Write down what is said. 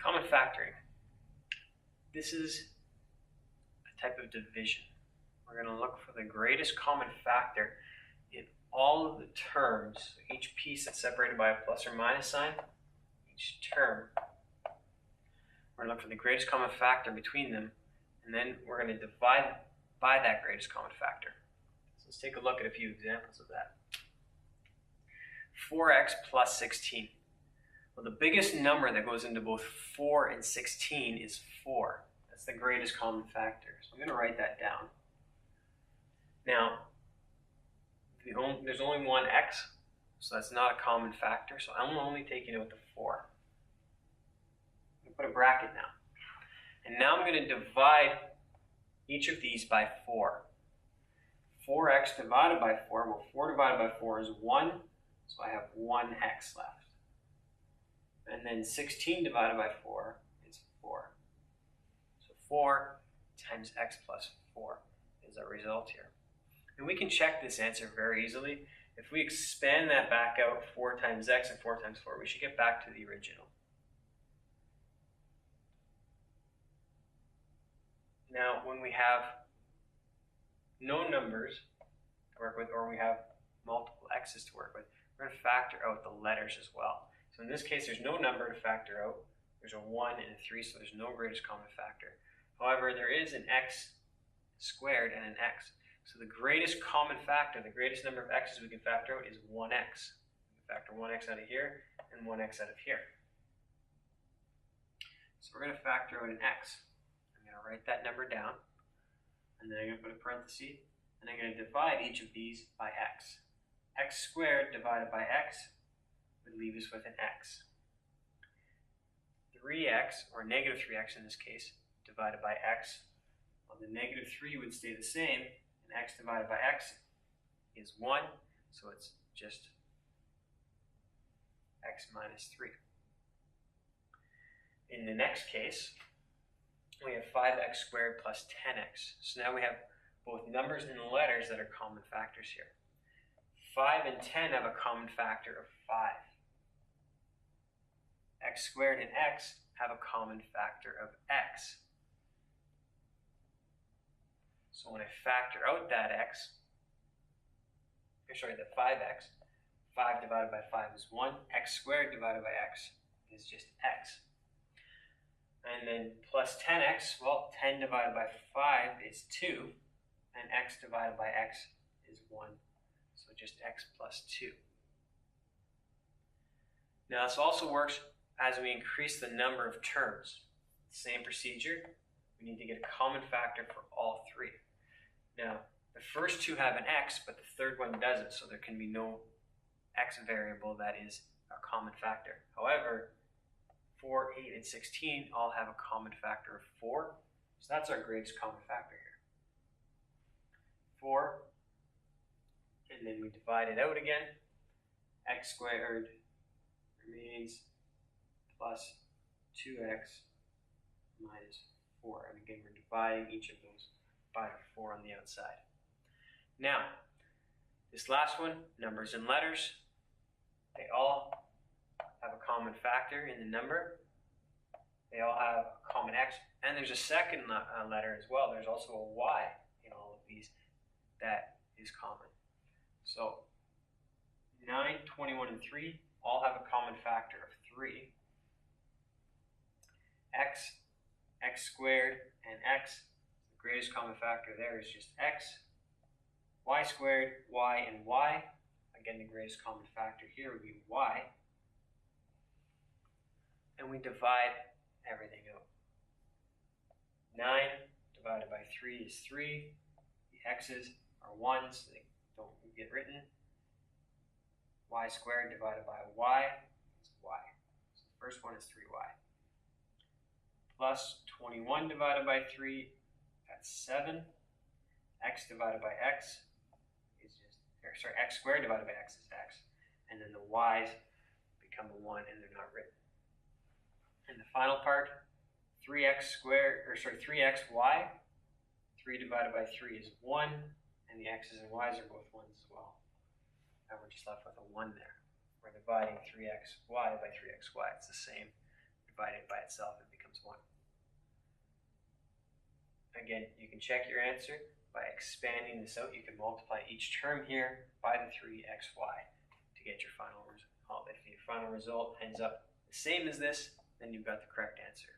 Common factoring. This is a type of division. We're going to look for the greatest common factor in all of the terms. So each piece that's separated by a plus or minus sign, each term, we're going to look for the greatest common factor between them, and then we're going to divide by that greatest common factor. So let's take a look at a few examples of that. 4x plus 16. Well, the biggest number that goes into both 4 and 16 is 4. That's the greatest common factor. So I'm going to write that down. Now, there's only one x, so that's not a common factor, so I'm only taking out the 4. I'm going to put a bracket now. And now I'm going to divide each of these by 4. 4x divided by 4, well, 4 divided by 4 is 1, so I have 1x left. And then 16 divided by 4 is 4. So 4 times x plus 4 is our result here. And we can check this answer very easily. If we expand that back out, 4 times x and 4 times 4, we should get back to the original. Now, when we have no numbers to work with, or we have multiple x's to work with, we're going to factor out the letters as well. So in this case, there's no number to factor out. There's a 1 and a 3, so there's no greatest common factor. However, there is an x squared and an x. So the greatest common factor, the greatest number of x's we can factor out is 1x. We can factor 1x out of here and 1x out of here. So we're going to factor out an x. I'm going to write that number down, and then I'm going to put a parenthesis, and I'm going to divide each of these by x. X squared divided by x would leave us with an x. 3x, or negative 3x in this case, divided by x. Well, the negative 3 would stay the same, and x divided by x is 1, so it's just x minus 3. In the next case, we have 5x squared plus 10x. So now we have both numbers and letters that are common factors here. 5 and 10 have a common factor of 5. X squared and x have a common factor of x. So when I factor out that x, the 5x, 5 divided by 5 is 1, x squared divided by x is just x. And then plus 10x, well, 10 divided by 5 is 2, and x divided by x is 1, so just x plus 2. Now this also works as we increase the number of terms. Same procedure, we need to get a common factor for all 3. Now, the first 2 have an x, but the third one doesn't, so there can be no x variable that is a common factor. However, 4, 8, and 16 all have a common factor of 4, so that's our greatest common factor here. 4, and then we divide it out again. X squared remains plus 2x minus 4. And again, we're dividing each of those by 4 on the outside. Now, this last one, numbers and letters, they all have a common factor in the number. They all have a common x, and there's a second letter as well. There's also a y in all of these that is common. So 9, 21, and 3 all have a common factor of 3. X, x squared, and x, the greatest common factor there is just x. Y squared, y, and y, again the greatest common factor here would be y. And we divide everything out. 9 divided by 3 is 3. The x's are 1, so they don't get written. Y squared divided by y is y. So the first one is 3y. Plus 21 divided by 3, that's 7. X divided by x is just, x squared divided by x is x. And then the y's become a 1 and they're not written. And the final part, 3xy. 3 divided by 3 is 1, and the x's and y's are both 1s as well. And we're just left with a 1 there. We're dividing 3xy by 3xy. It's the same. divide it by itself, it becomes 1. Again, you can check your answer by expanding this out. You can multiply each term here by the 3xy to get your final result. If your final result ends up the same as this, then you've got the correct answer.